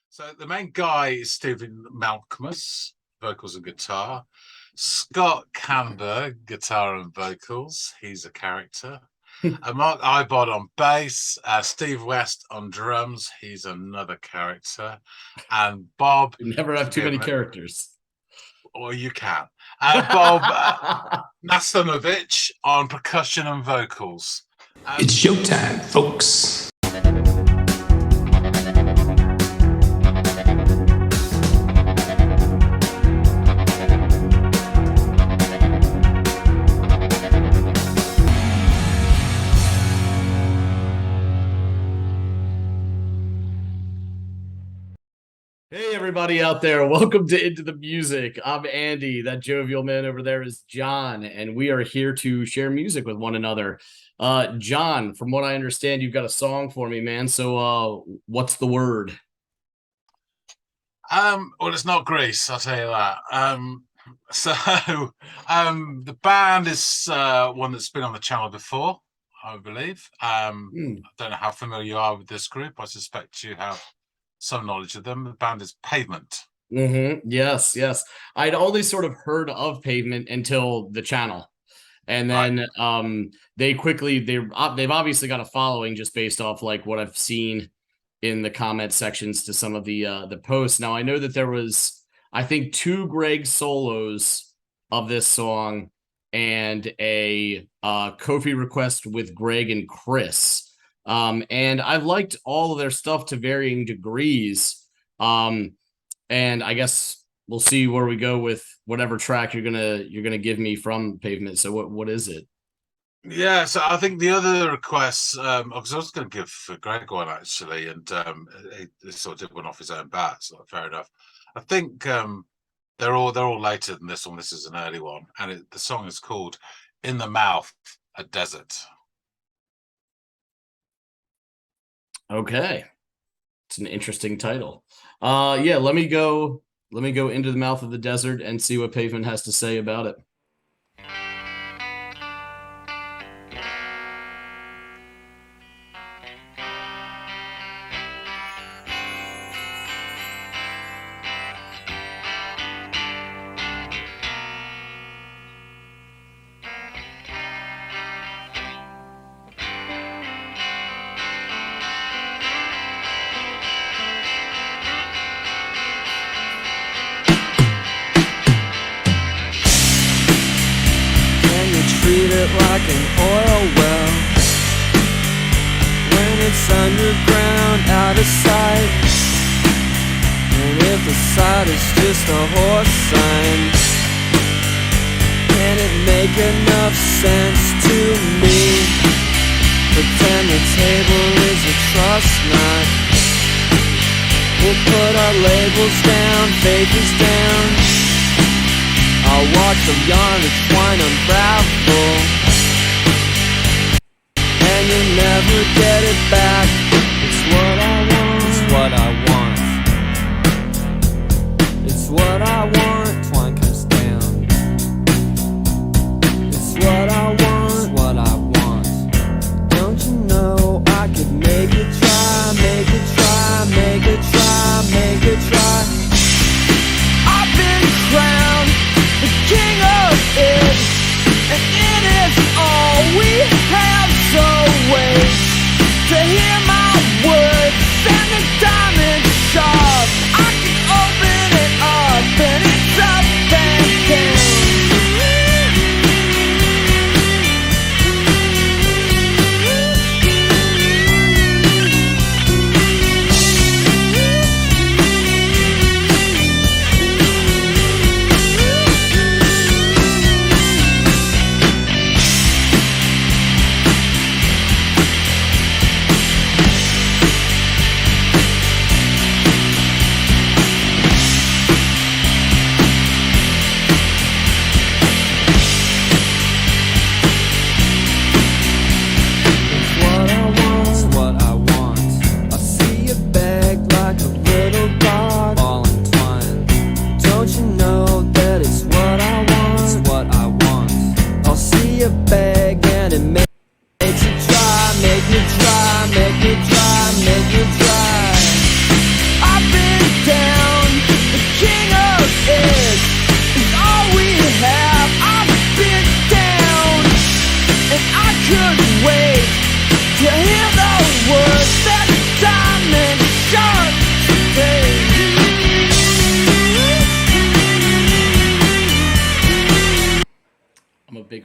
So the main guy is Stephen Malcolmus, vocals and guitar. Scott Kander, guitar and vocals. He's a character. Mark Ibod on bass. Steve West on drums. He's another character. And Bob. You never have too many characters. Or you can. Bob Nastanovich on percussion and vocals. It's showtime, folks. Hey, everybody out there. Welcome to Into the Music. I'm Andy. That jovial man over there is John, and we are here to share music with one another. John, from what I understand, you've got a song for me, man. So what's the word? Well, it's not Grease, I'll tell you that. The band is one that's been on the channel before, I believe. I don't know how familiar you are with this group. I suspect you have some knowledge of them. The band is Pavement. Yes. I'd only sort of heard of Pavement until the channel, and then they've obviously got a following just based off like what I've seen in the comment sections to some of the posts. Now I know that there was, I think, 2 Greg solos of this song and a Kofi request with Greg and Chris. And I've liked all of their stuff to varying degrees. And I guess we'll see where we go with whatever track you're gonna give me from Pavement. So what is it? Yeah, so I think the other requests, because I was going to give Greg one actually, and he sort of did one off his own bat, so fair enough. I think they're all later than this one. This is an early one, and the song is called "In the Mouth, a Desert." Okay, it's an interesting title. Yeah, let me go into the mouth of the desert and see what Pavement has to say about it. Treat it like an oil well when it's underground, out of sight. And if the sight is just a horse sign, can it make enough sense to me? Pretend the table is a trust knot. We'll put our labels down, faith is down. I'll watch the yarn and twine unravel, and you'll never get it back. It's what I want, it's what I want. It's what I want, twine comes down. It's what I want, it's what I want. Don't you know I could make it try, make it try, make it try, make it try. I've been crowned the king of it, and it is all we have, so wait to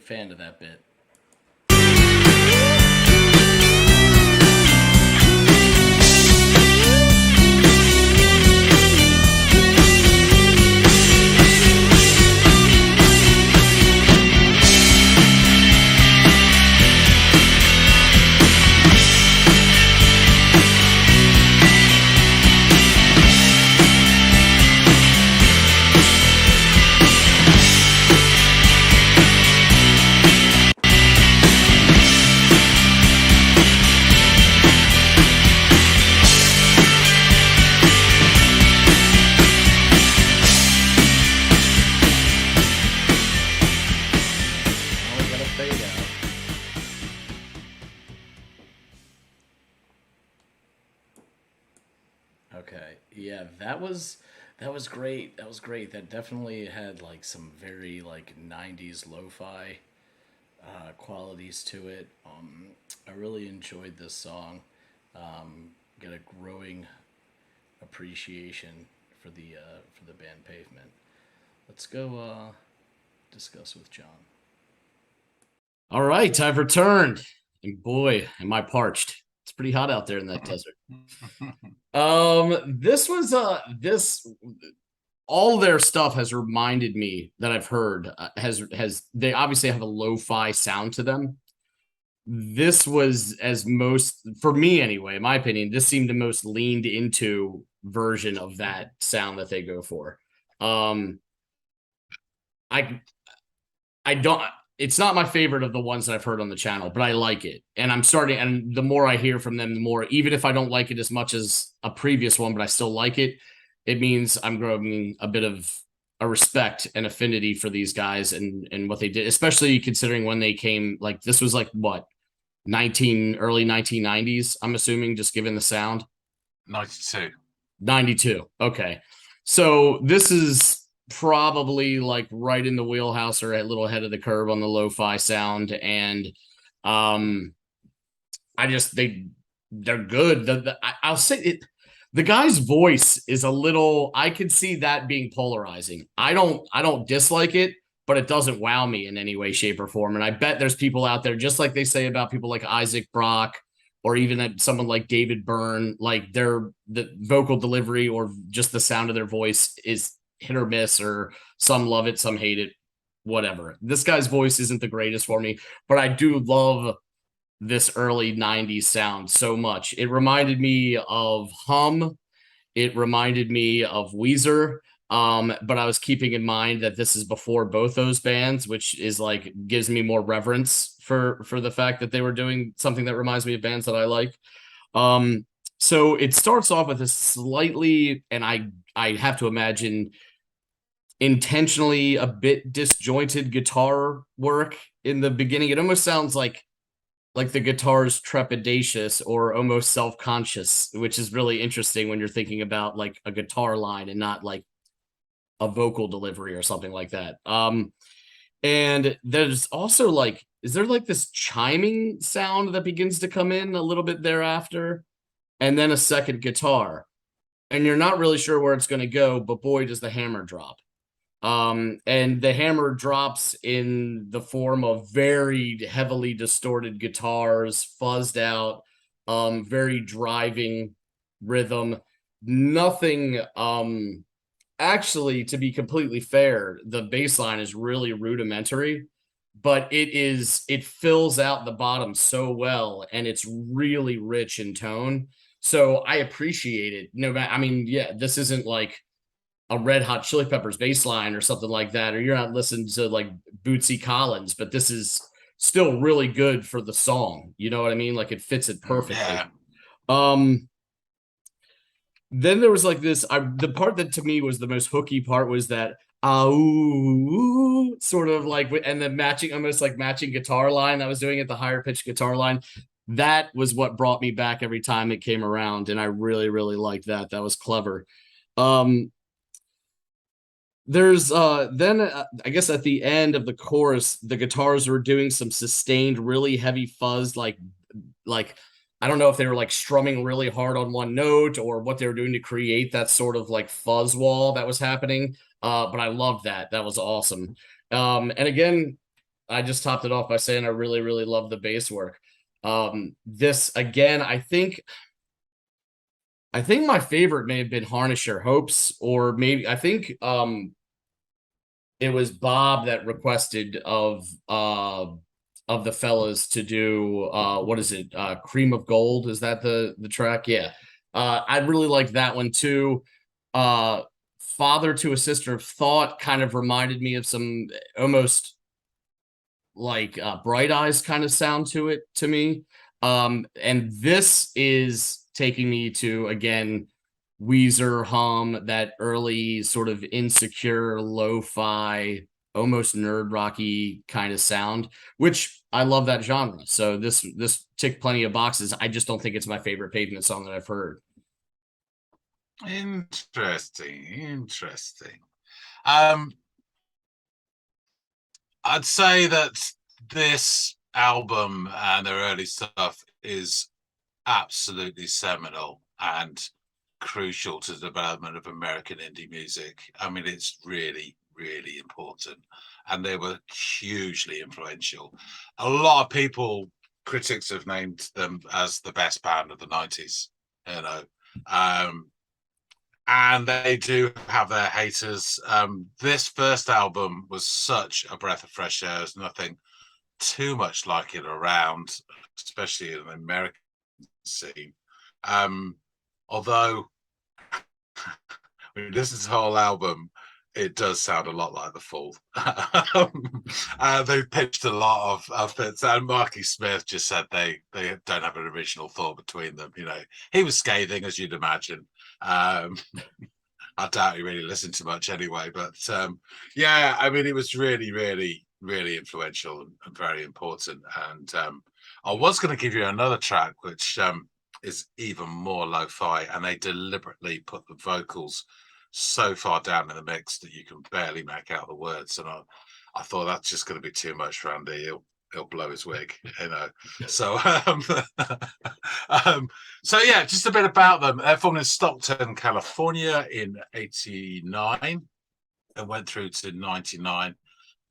fan of that bit. Okay. Yeah, that was great. That was great. That definitely had like some very like 90s lo-fi qualities to it. I really enjoyed this song. Got a growing appreciation for the band Pavement. Let's go discuss with John. All right, I've returned. And boy, am I parched. It's pretty hot out there in that desert. This was this all their stuff has reminded me that I've heard has they obviously have a lo-fi sound to them. This was as most for me anyway, in my opinion, this seemed the most leaned into version of that sound that they go for. I don't it's not my favorite of the ones that I've heard on the channel, but I like it. And I'm starting, and the more I hear from them, the more, even if I don't like it as much as a previous one, but I still like it, it means I'm growing a bit of a respect and affinity for these guys and what they did, especially considering when they came, like this was like what, early 1990s, I'm assuming, just given the sound. 92. Okay. So this is probably like right in the wheelhouse or a little ahead of the curve on the lo-fi sound. And I just they're good. I'll say it, the guy's voice is a little, I could see that being polarizing. I don't dislike it, but it doesn't wow me in any way, shape, or form. And I bet there's people out there, just like they say about people like Isaac Brock, or even someone like David Byrne, like the vocal delivery or just the sound of their voice is hit or miss, or some love it, some hate it, whatever. This guy's voice isn't the greatest for me, but I do love this early 90s sound so much. It reminded me of Hum. It reminded me of Weezer. But I was keeping in mind that this is before both those bands, which is like gives me more reverence for the fact that they were doing something that reminds me of bands that I like. So it starts off with a slightly, and I have to imagine intentionally a bit disjointed guitar work in the beginning. It almost sounds like the guitar's trepidatious or almost self-conscious, which is really interesting when you're thinking about like a guitar line and not like a vocal delivery or something like that. And there's also like, is there like this chiming sound that begins to come in a little bit thereafter, and then a second guitar, and you're not really sure where it's going to go, but boy, does the hammer drop. And the hammer drops in the form of very heavily distorted guitars, fuzzed out, very driving rhythm. Nothing, actually, to be completely fair, the bass line is really rudimentary, but it fills out the bottom so well, and it's really rich in tone. So I appreciate it. No matter, I mean, yeah, this isn't like a Red Hot Chili Peppers bass line or something like that, or you're not listening to like Bootsy Collins, but this is still really good for the song. You know what I mean? Like it fits it perfectly. Yeah. Then there was like this, the part that to me was the most hooky part was that sort of like, and the matching, almost like matching guitar line I was doing at the higher pitched guitar line. That was what brought me back every time it came around, and I really, really liked that. That was clever. There's then I guess at the end of the chorus, the guitars were doing some sustained, really heavy fuzz, like I don't know if they were like strumming really hard on one note or what they were doing to create that sort of like fuzz wall that was happening. But I loved that. That was awesome. And again, I just topped it off by saying I really, really love the bass work. This again, I think my favorite may have been Harness Your Hopes, or maybe I think it was Bob that requested of the fellas to do what is it? Cream of Gold, is that the track? Yeah. I really like that one too. Father to a Sister of Thought kind of reminded me of some almost like Bright Eyes kind of sound to it to me. And this is taking me to again Weezer hum, that early sort of Insecure lo-fi, almost nerd rocky kind of sound, which I love that genre. So this ticked plenty of boxes. I just don't think it's my favorite Pavement song that I've heard. Interesting. Um, I'd say that this album and their early stuff is absolutely seminal and crucial to the development of American indie music. I mean, it's really, really important. And they were hugely influential. A lot of people, critics have named them as the best band of the 90s, you know. And they do have their haters. This first album was such a breath of fresh air. There's nothing too much like it around, especially in the American scene. Although when you listen to the whole album, it does sound a lot like The Fall. They pitched a lot of bits, and Marky Smith just said they don't have an original thought between them. You know, he was scathing, as you'd imagine. I doubt he really listened to much anyway, but yeah, I mean, it was really, really, really influential and very important. And I was going to give you another track, which is even more lo-fi, and they deliberately put the vocals so far down in the mix that you can barely make out the words. And I thought that's just going to be too much for Andy. He'll blow his wig, you know. So, so yeah, just a bit about them. They're formed in Stockton, California, in '89, and went through to '99,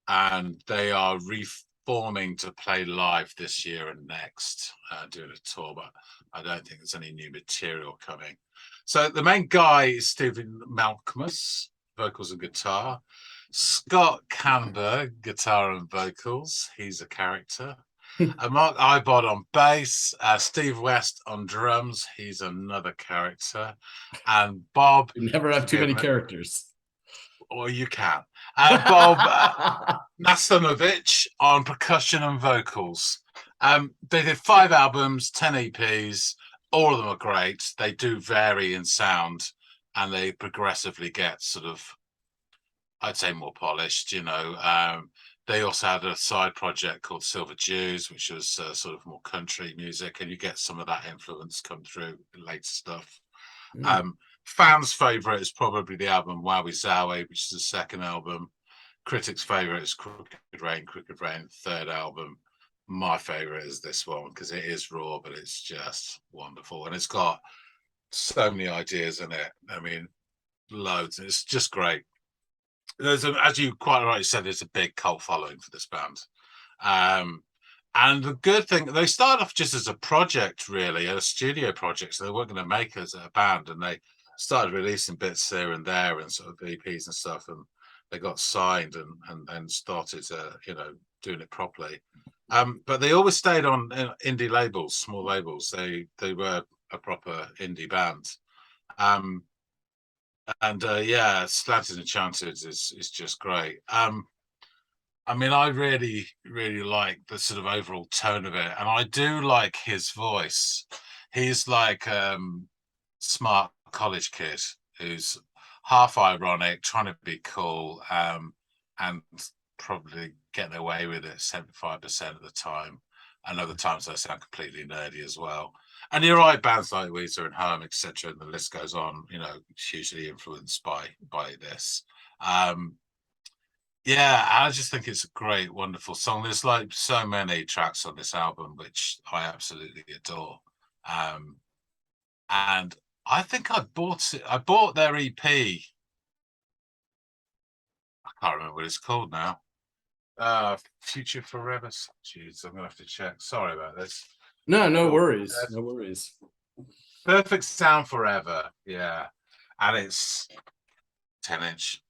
and they are reforming to play live this year and next, doing a tour. But I don't think there's any new material coming. So the main guy is Stephen Malkmus, vocals and guitar. Scott Canberg, guitar and vocals. He's a character. Mark Ibod on bass. Steve West on drums. He's another character. And Bob. You never have too many characters. Or you can. And Bob Nastanovich on percussion and vocals. They did 5 albums, 10 EPs. All of them are great. They do vary in sound, and they progressively get sort of, I'd say, more polished, you know. They also had a side project called Silver Jews, which was sort of more country music, and you get some of that influence come through in later stuff. Fans' favorite is probably the album Wowie Zowie, which is the second album. Critics' favorite is Crooked Rain, third album. My favorite is this one because it is raw, but it's just wonderful, and it's got so many ideas in it. I mean, loads. It's just great. As you quite rightly said, there's a big cult following for this band. And the good thing, they started off just as a project, really, a studio project. So they weren't going to make us a band, and they started releasing bits here and there and sort of EPs and stuff. And they got signed and started, you know, doing it properly. But they always stayed on indie labels, small labels. They were a proper indie band. Yeah, Slanted Enchanted is just great. I mean, I really, really like the sort of overall tone of it, and I do like his voice. He's like smart college kid who's half ironic, trying to be cool, and probably getting away with it 75% of the time. And other times I sound completely nerdy as well. And you're right, bands like Weezer and Home, etc., and the list goes on, you know, hugely influenced by this. Yeah, I just think it's a great, wonderful song. There's like so many tracks on this album which I absolutely adore. And I think I bought it. I bought their EP. I can't remember what it's called now. Future Forever. Jeez, I'm gonna have to check. Sorry about this. No Cool. worries. No worries. Perfect Sound Forever. Yeah, and it's 10-inch.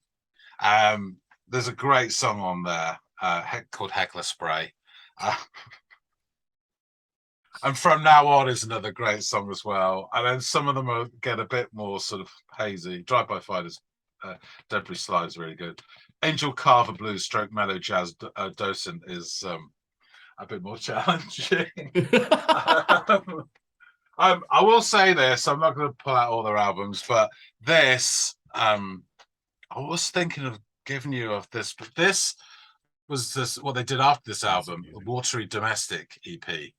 There's a great song on there called Heckler Spray. And From Now On is another great song as well. And then some of them get a bit more sort of hazy. Drive By Fighters, Debris Slide is really good. Angel Carver Blues stroke mellow jazz docent is a bit more challenging. I will say this, I'm not going to pull out all their albums, but this, I was thinking of giving you of this, but this was what they did after this album, the Watery Domestic EP.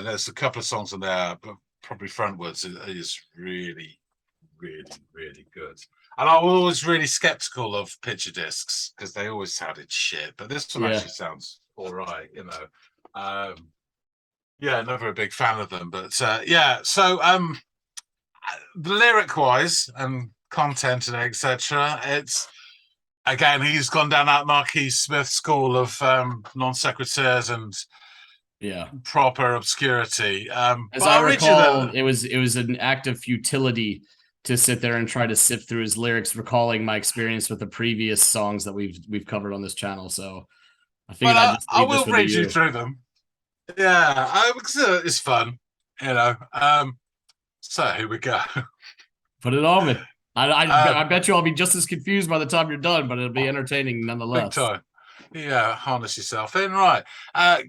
There's a couple of songs on there, but probably Frontwards is really, really, really good. And I was always really skeptical of picture discs because they always sounded shit, but this one actually sounds all right, you know. Yeah, never a big fan of them, but yeah. So the lyric wise and content and etc. It's again he's gone down that Marquis Smith school of non sequiturs and proper obscurity. As I recall, it was an act of futility to sit there and try to sift through his lyrics, recalling my experience with the previous songs that we've covered on this channel. So I figured I will read you through them. Yeah, it's fun, you know. So here we go. Put it on me. I bet you I'll be just as confused by the time you're done, but it'll be entertaining nonetheless. Big time. Yeah, harness yourself in. Right.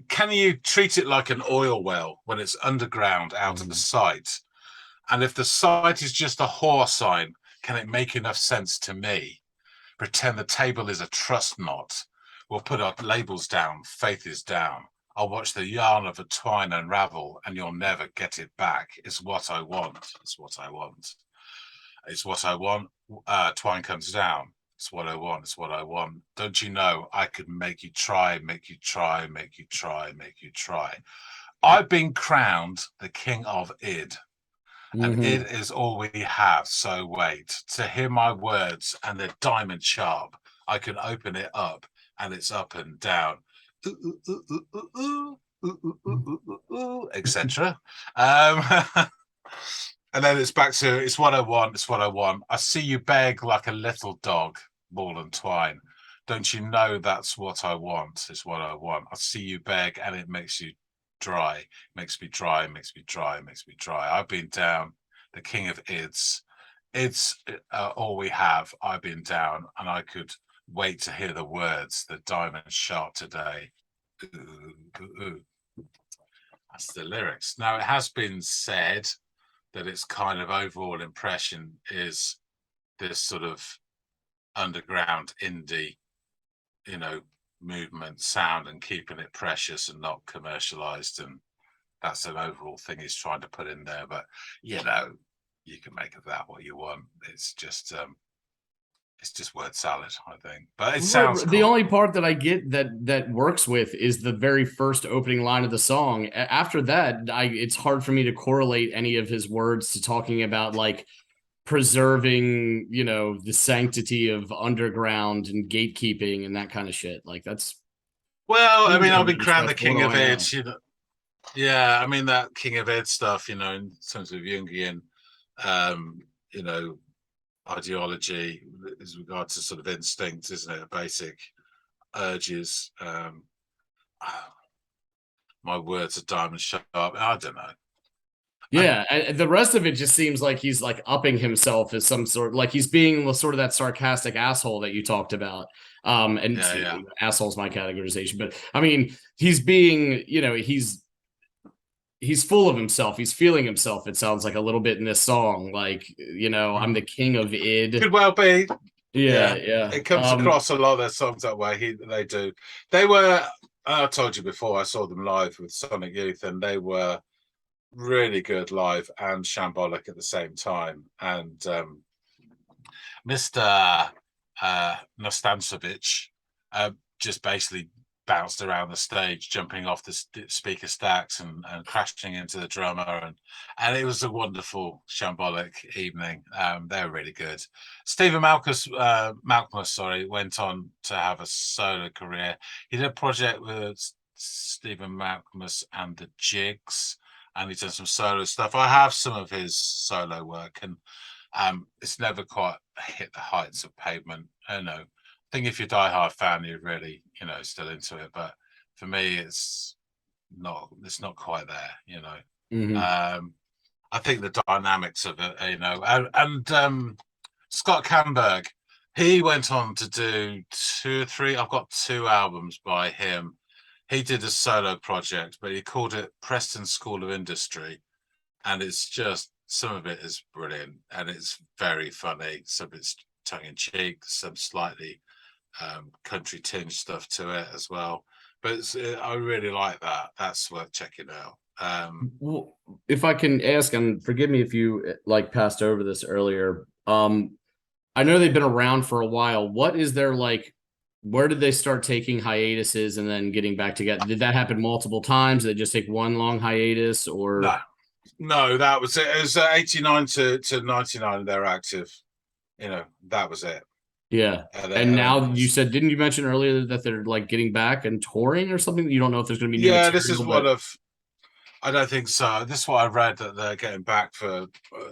Can you treat it like an oil well when it's underground out of the sight? And if the sight is just a whore sign, can it make enough sense to me? Pretend the table is a trust knot. We'll put our labels down. Faith is down. I'll watch the yarn of a twine unravel, and you'll never get it back. It's what I want. It's what I want. It's what I want. Twine comes down. It's what I want. It's what I want. Don't you know I could make you try, make you try, make you try, make you try. I've been crowned the king of id, and id is all we have. So wait to hear my words, and they're diamond sharp. I can open it up, and it's up and down. Etc. And then it's back to it's what I want, it's what I want. I see you beg like a little dog, ball and twine. Don't you know that's what I want? It's what I want. I see you beg and it makes you dry, makes me dry, makes me dry, makes me dry. I've been down, the king of ids. It's all we have. I've been down, and I could wait to hear the words, the diamond sharp today. Ooh, ooh, ooh. That's the lyrics. Now, it has been said that its kind of overall impression is this sort of underground indie, you know, movement sound and keeping it precious and not commercialized. And that's an overall thing he's trying to put in there. But, you know, you can make of that what you want. It's just word salad, I think. But it sounds cool. The only part that I get that works with is the very first opening line of the song. After that, it's hard for me to correlate any of his words to talking about like preserving, you know, the sanctity of underground and gatekeeping and that kind of shit. Like that's well, I mean, I've been crowned the king of id, you know. Yeah, I mean that king of id stuff, you know, in terms of Jungian you know, ideology as regards to sort of instinct, isn't it? Basic urges. My words are diamond sharp. I don't know. Yeah, and the rest of it just seems like he's like upping himself as some sort, like he's being sort of that sarcastic asshole that you talked about. Asshole's my categorization, but I mean, he's being, you know, he's full of himself. He's feeling himself. It sounds like a little bit in this song, like, you know, I'm the king of id. Could well be. Yeah. It comes across a lot of their songs that way. They do. They were. I told you before. I saw them live with Sonic Youth, and they were really good live and shambolic at the same time. And Mr. Nostancevic just basically bounced around the stage, jumping off the speaker stacks and crashing into the drummer, and it was a wonderful shambolic evening. They were really good. Stephen Malkmus, sorry, went on to have a solo career. He did a project with Stephen Malkmus and the Jigs, and he's done some solo stuff. I have some of his solo work, and it's never quite hit the heights of Pavement. I don't know. I think if you're a diehard fan, you're really, still into it. But for me, it's not quite there, I think the dynamics of it, and Scott Camberg, he went on to do 2 or 3. I've got 2 albums by him. He did a solo project, but he called it Preston School of Industry. And it's just, some of it is brilliant and it's very funny. Some of it's tongue in cheek, some slightly country tinge stuff to it as well. But I really like that. That's worth checking out. Well, if I can ask, and forgive me if you passed over this earlier. I know they've been around for a while. What is their where did they start taking hiatuses and then getting back together? Did that happen multiple times? Did they just take one long hiatus, or no, that was it. It was 89 to 99. They're active. That was it. Yeah. And now you said, didn't you mention earlier that they're getting back and touring or something? You don't know if there's going to be new material, this is one of. I don't think so. This is what I read, that they're getting back for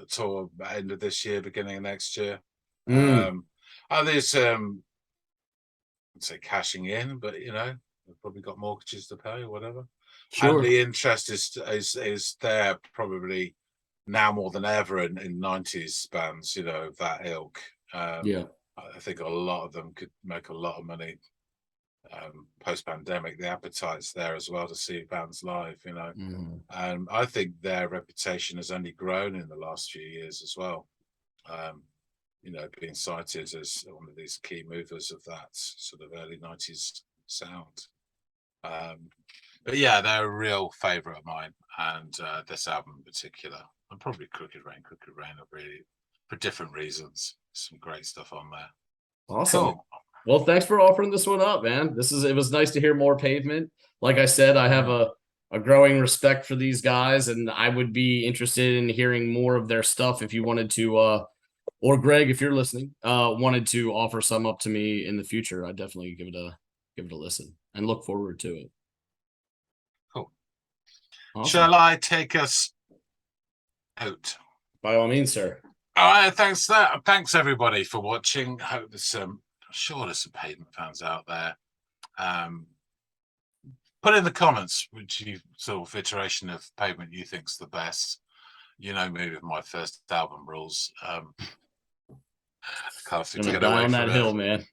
tour end of this year, beginning of next year. There's I'd say cashing in, but they've probably got mortgages to pay or whatever. Sure. And the interest is there probably now more than ever in 90s bands, of that ilk. Yeah. I think a lot of them could make a lot of money post-pandemic. The appetite's there as well to see bands live, and I think their reputation has only grown in the last few years as well. Being cited as one of these key movers of that sort of early 90s sound. But yeah, they're a real favorite of mine, and this album in particular, and probably Crooked Rain are really, for different reasons, some great stuff on there. Awesome. Cool. Well, thanks for offering this one up, man. It was nice to hear more Pavement. Like I said, I have a growing respect for these guys, and I would be interested in hearing more of their stuff if you wanted to, or Greg, if you're listening, wanted to offer some up to me in the future. I'd definitely give it a listen and look forward to it. Cool. Awesome. Shall I take us out? By all means, sir. All right, thanks everybody for watching. Hope there's I'm sure there's some Pavement fans out there. Put in the comments which sort of iteration of Pavement you think's the best. Me with my first album rules. Can't seem to get away from that hill, man.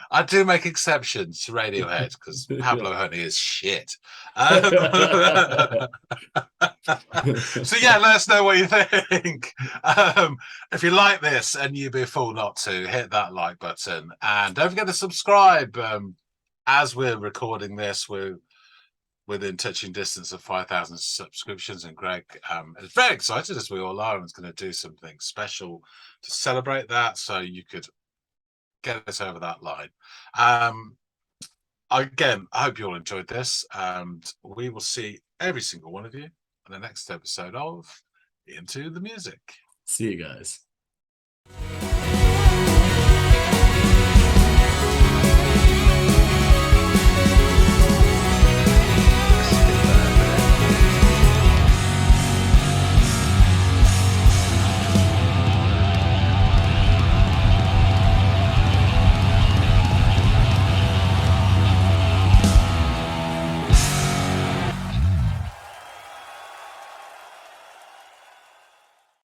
I do make exceptions to Radiohead because Pablo Honey is shit. So yeah, let us know what you think. If you like this, and you'd be a fool not to, hit that like button, and don't forget to subscribe. As we're recording this, we're within touching distance of 5,000 subscriptions, and Greg is very excited, as we all are, and is going to do something special to celebrate that, so you could get us over that line. Again, I hope you all enjoyed this, and we will see every single one of you in the next episode of Into the Music. See you guys.